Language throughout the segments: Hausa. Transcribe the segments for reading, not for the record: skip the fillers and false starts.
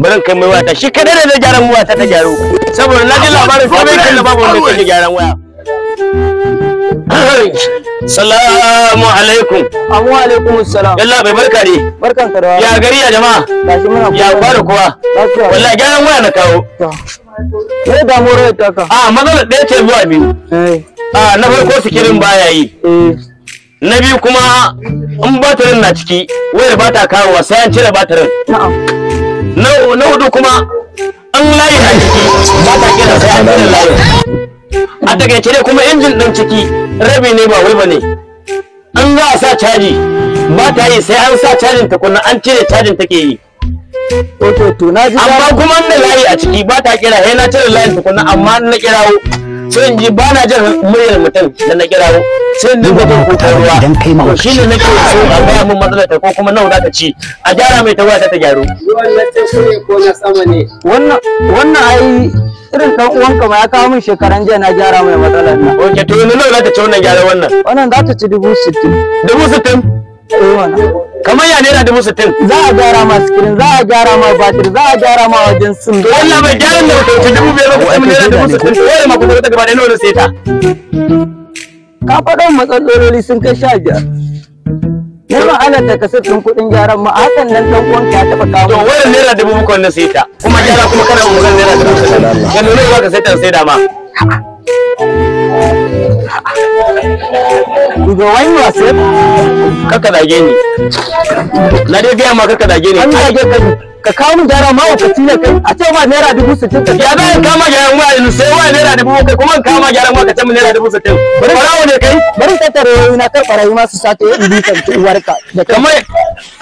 bari kai mai wata shi kadai da zai gyara mu wata ta gyaro saboda na ji labarin komai kan da babu wanda ke gyaran waya. Salamu alaikum. Amu alaikum salam. Yalla bai barka ne. Barkan ka da Ya gari ya jama'a. Gashi muna Ya fara kuwa. Wallahi gyaran waya na kawo. Me da mu rai taka? Matsalar ɗaya ce zuwa biyu. Na farko sikirin baya yi. Na biyu kuma in batirin na ciki wayar ba ta kawowa sai an cire batirin. Na hudu kuma an layi a ciki ba ta kira sai an cire layi. A takaice dai kuma injin ɗin ciki rabi ne ba wai ba ne. An za a sa caji ba ta yi sai an sa cajin tukunna an cire cajin take yi. Amma kuma da layi a ciki ba ta kira sai na cire layin tukunna amma na kirawo sai in ji ba na jin muryar mutum da na kirawo sai in dinga jin kukan ruwa. To shi ne nake so a gaya min matsalar ta ko kuma nawa za ta ci a gyara mai ta waya ta gyaru. Wannan teku ne ko na sama ne? Wannan ai irin dan uwanka ma ya kawo min shekaran jiya na gyara mai matsalar nan. Oke to yanzu nawa za ta ci wannan gyara wannan? Wannan za ta ci 60,000. 60,000? Kamar ya naira 60,000? Za a gyara ma screen, za a gyara ma batir, za a gyara ma wajen sim. To Allah bai gyaran da wuce 5,000 ba kuma naira 60,000. Wai ma kuma ta gaba da nawa sai ta. Ka faɗa matsaloli sun kai 15. Neman alar da kasar ɗin kuɗin gyaran ma hakan nan ɗan uwanka ya taɓa kawo. To wayar naira 7,000 wannan sai ta. Kuma gyara kuma kana mu san naira 60,000. Yanzu ne ba ka sai ta sai da ma. Duga wani wasu kaka zage ni na dai gaya ma kaka zage ni an zage ka kawo min gyara ma ka tile kai a ce ma naira 60,000 ya za ka kama gyaran waya sai waya naira 7,000 kuma in kama gyaran waya ka ce min naira 60,000 bari farawo ne kai bari ka tare na kar barayi ma su sace in bi kan uwarka da kamar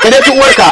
ka dai uwarka